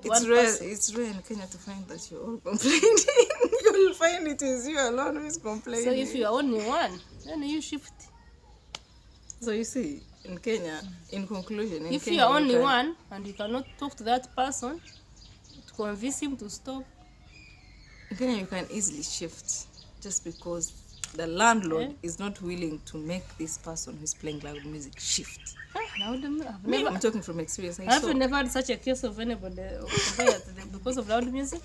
It's rare in Kenya to find that you're all complaining. You'll find it is you alone who is complaining. So if you are only one, then you shift. So you see, in Kenya, in conclusion, if you are only one and you cannot talk to that person to convince him to stop, in Kenya you can easily shift just because the landlord is not willing to make this person who's playing loud music shift. I'm talking from experience. I've never had such a case of anybody because of loud music.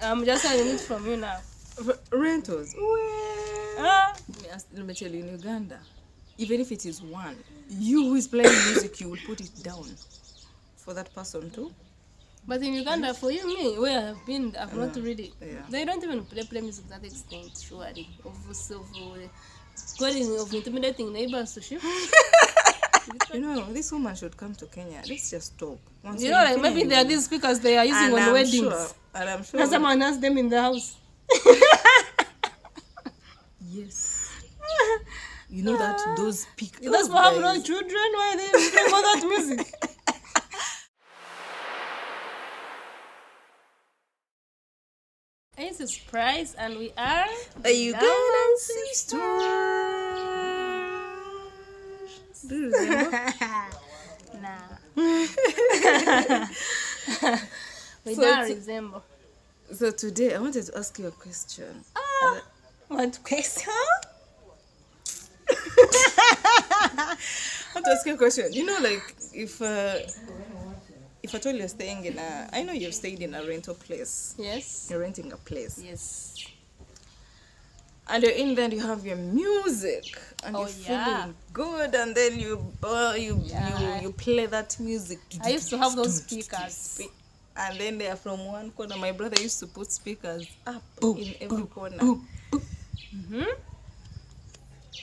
I'm just hearing it from you now. Rentals. Let me tell you, in Uganda, even if it is one, you who is playing music, you will put it down for that person too. But in Uganda, for you, me, where I've been, I've not really. Yeah. They don't even play music to that extent, surely. Of intimidating neighbors to shift. You know, this woman should come to Kenya. Let's just stop. You know, like maybe there are these speakers they are using on weddings. And I'm sure. And someone has them in the house. Yes. You know that those speakers. That's why I have no children. Why they play all that music? This is Price, and we are the Ugandan sisters. Do you remember? Nah. We don't resemble. So today I wanted to ask you a question. What question? I want to ask you a question. You know, like if at all you're staying in I know you've stayed in a rental place. Yes. You're renting a place. Yes. And you're in there and you have your music and you're feeling good, and then you play that music. I used to have those speakers. And then they are from one corner. My brother used to put speakers up in every corner.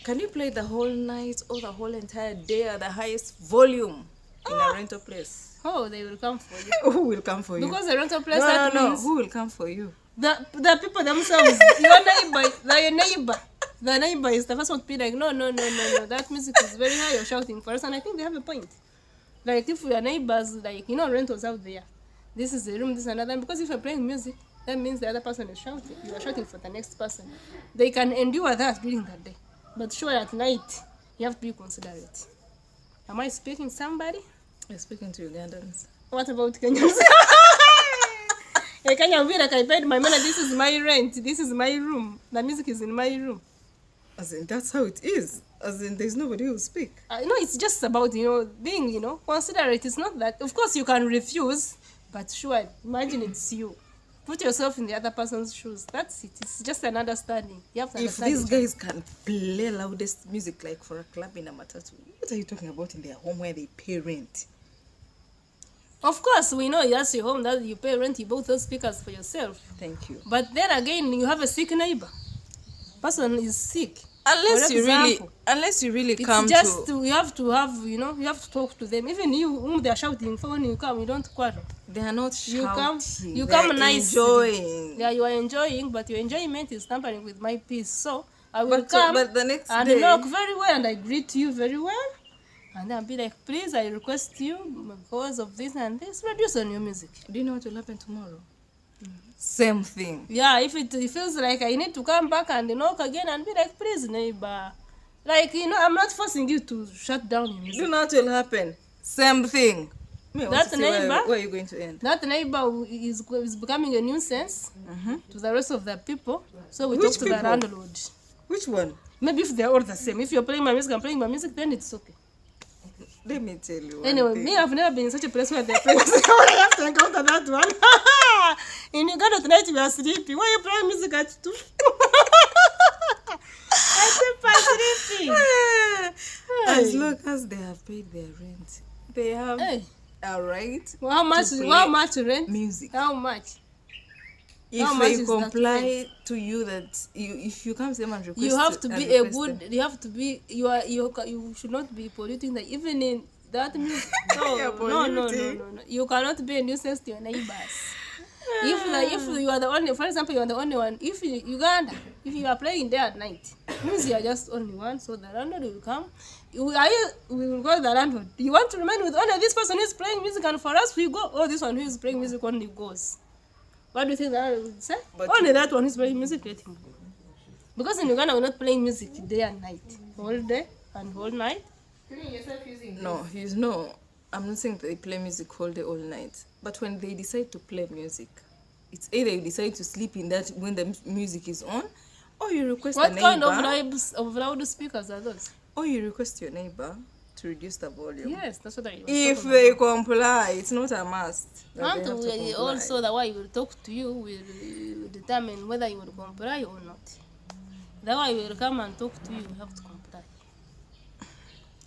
Can you play the whole night or the whole entire day at the highest volume in a rental place? Oh, they will come for you. Who will come for you? Because the rental place means who will come for you? The people themselves. Your neighbor. The neighbor is the first one to be like, no. That music is very high. You're shouting for us, and I think they have a point. Like if we are neighbors, like rentals out there. This is the room. This is another. Because if you're playing music, that means the other person is shouting. You are shouting for the next person. They can endure that during that day, but sure at night you have to be considerate. Am I speaking to somebody? You're speaking to Ugandans. What about Kenyans? Kenya will be like, I paid my money, this is my rent, this is my room, the music is in my room. As in, that's how it is. As in, there's nobody who will speak. No, it's just about, being, considerate. It's not that. Of course, you can refuse, but sure, imagine it's you. Put yourself in the other person's shoes. That's it. It's just an understanding. You have to understand. If these guys can play loudest music like for a club in a matatu, what are you talking about in their home where they pay rent? Of course, we know that's your home, that you pay rent, you bought those speakers for yourself. Thank you. But then again, you have a sick neighbor. Person is sick. Unless you really come to... It's just, you have to have, you have to talk to them. Even you, whom they are shouting for, when you come, you don't quarrel. They are not shouting. You come nice. Enjoying. Yeah, you are enjoying, but your enjoyment is tampering with my peace. So, I will come but the next and day... knock very well, and I greet you very well. And then I'll be like, please, I request you, because of this and this, reduce on your music. Do you know what will happen tomorrow? Same thing. Yeah, if it feels like I need to come back and knock again and be like, please, neighbor. Like, I'm not forcing you to shut down your music. Do you know what will happen? Same thing. That neighbor, where are you going to end? That neighbor is becoming a nuisance to the rest of the people. So we talk to the landlord. Which one? Maybe if they're all the same. If you're playing my music, I'm playing my music, then it's okay. Let me tell you. Anyway, me, I've never been in such a place where they're playing music. I have to encounter that one. In Uganda tonight we are sleeping. Why are you playing music at 2? I said sleeping. As long as they have paid their rent, they have a right. Well, how much rent? Music. How much? If they comply to you that if you come to them and request, you have to be a good. Them. You have to be. You should not be polluting the even in that music. No. You cannot be a nuisance to your neighbors. If you are the only, for example, you are the only one. If Uganda, if you are playing there at night, Music are just only one, so the landlord will come. We will go to the landlord. You want to remain with only this person who is playing music, and for us we go. Oh, this one who is playing music only goes. What do you think the landlord would say? But only that one who is playing music, let him go. Because in Uganda we're not playing music day and night, all day and all night. No, I'm not saying they play music all day, all night. But when they decide to play music, it's either you decide to sleep in that when the music is on, or you request What a neighbor. kind of loud speakers are those? Or you request your neighbor to reduce the volume. Yes, that's what I was If talking they about. comply, it's not a must. that And they have to comply. also the way he will talk to you will determine whether you will comply or not. The way he will come and talk to you, you have to comply.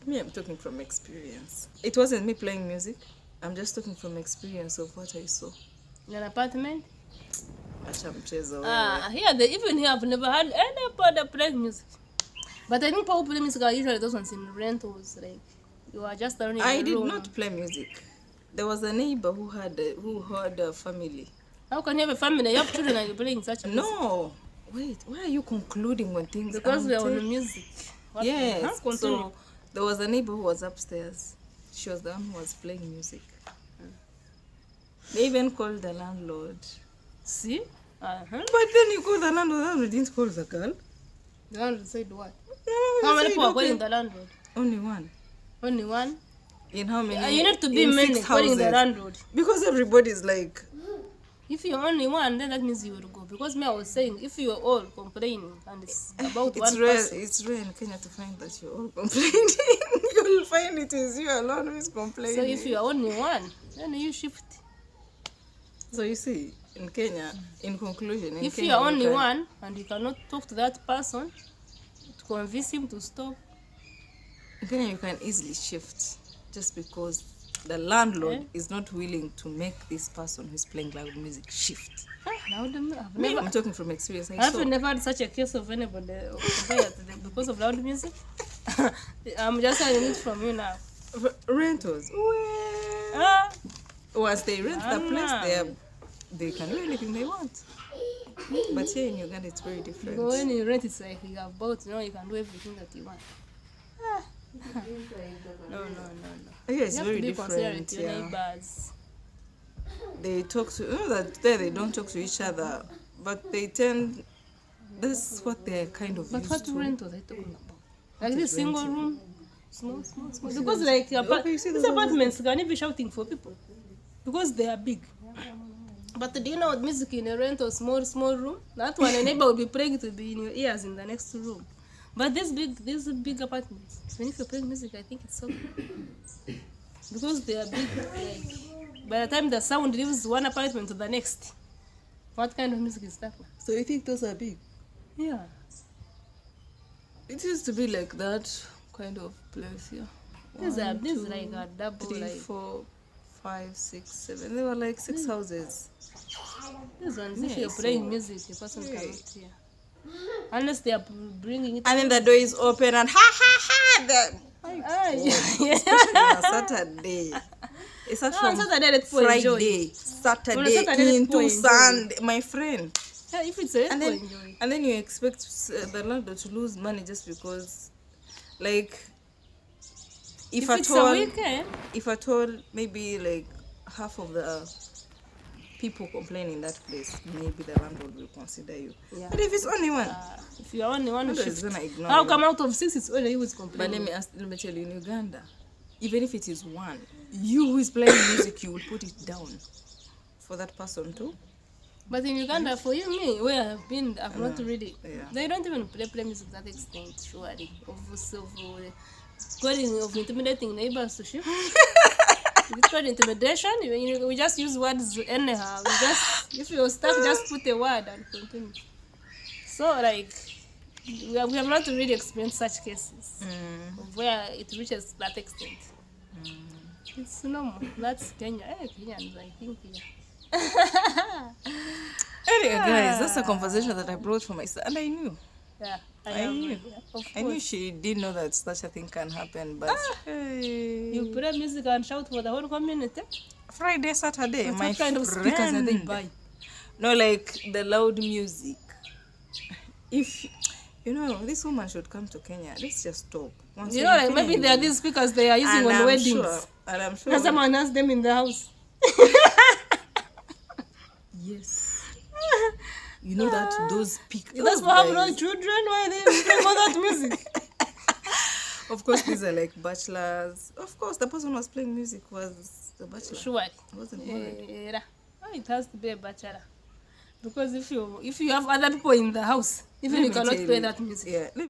Me, I'm talking from experience. It wasn't me playing music. I'm just talking from experience of what I saw. In an apartment? Acha mchezo Even here I've never had anybody playing music. But I think people play music are usually those ones in rentals, like you are just around in I a did room. not play music. There was a neighbor who had a family. How can you have a family? You have children and you're playing such music? No, wait. Why are you concluding when things? Because we are on the the music. What- Yes. Huh? Continue. So there was a neighbor who was upstairs. She was the one who was playing music. They even called the landlord. See? But then you called the landlord. The landlord didn't call the girl. The landlord said what? No, How he many said, people are okay. calling the landlord? Only one. Only one? In how many? You need to be in many 6 calling the houses. landlord. Because everybody's like, If you're only one, then that means you will go. Because me, I was saying, if you're all complaining and it's about one person, it's rare in Kenya to find that you're all complaining. You'll find it is you alone who is complaining. so if you're only one, then you shift. So you see, in Kenya, in conclusion, in If Kenya, you're you only can- one and you cannot talk to that person to convince him to stop, in Kenya you can easily shift just because the landlord is not willing to make this person who's playing loud music shift. I've Me, never, I'm talking from experience. I've never had such a case of anybody because of loud music. I'm just hearing it from you now. Rentals. Ah, Once they rent the place, Anna. they can do anything they want. But here in Uganda, it's very different. but when you rent, it's like you have bought, you can do everything that you want. No. Yeah, it's You have very to be different. considerate to your Yeah. neighbors. They talk to that there they don't talk to each other, but they tend. That's what they're kind of But used what to. rent was I talking about? Like this is single renting? room? Small. Because like you see these those apartments can even be shouting for people. Because they are big. But do you know what music in a rent or small room? That one a neighbor will be praying to be in your ears in the next room. But these big apartments, when if you're playing music, I think it's so because they are big. Like, by the time the sound leaves one apartment to the next, what kind of music is that one? So you think those are big? Yeah. It used to be like that kind of place, yeah. These are One, these two, like a double 3, like 4, 5, 6, 7. They were like 6 houses. these ones. If Yeah, you're so- playing music, the person Yeah. cannot hear. Unless they are bringing it. And then the door is open and ha ha ha. Yeah. Especially on a Saturday. It's not On from Saturday, let's go enjoy. Friday, On a Saturday Saturday, let's go into enjoy. Sunday, my friend. Yeah, if it's a And let's then, go enjoy. and then you expect the landlord to lose money just because, like, if If it's at a all, weekend, maybe like half of the people complaining in that place, maybe the landlord will consider you. Yeah. But if it's only one, if you're only one who landlord is shift, gonna ignore how you. come out of 6 it's only you who's But complaining? let me tell you, in Uganda, even if it is one, you who is playing music, you will put it down for that person too. But in Uganda, for you, me, where I've been, I've not really. Yeah. They don't even play music to that extent, surely. Of intimidating neighbors to shift. It's called intimidation. We just use words anyhow. We just, if you're stuck, just put a word and continue. So, like, we have not really experienced such cases of where it reaches that extent. It's normal. That's Kenya. Kenyans, I think, yeah. Anyway, guys, that's a conversation that I brought for myself, and I knew. Yeah, I knew. yeah, of I knew course. she didn't know that such a thing can happen, but hey. You play music and shout for the whole community. Friday, Saturday, But my what kind of speakers are they friend. buying? No, like the loud music. If You know, this woman should come to Kenya. Let's just talk. Once You we're know, in like maybe Kenya, there are these speakers they are using and on I'm weddings. sure, and I'm sure. And someone has them in the house. Yes. You know that those That's why I have no children. Why they playing all that music? Of course, these are like bachelors. Of course, the person who was playing music was a bachelor. Sure. I wasn't married. It has to be a bachelor. Because if you have other people in the house, even Let you me cannot tell play you, that music. Yeah.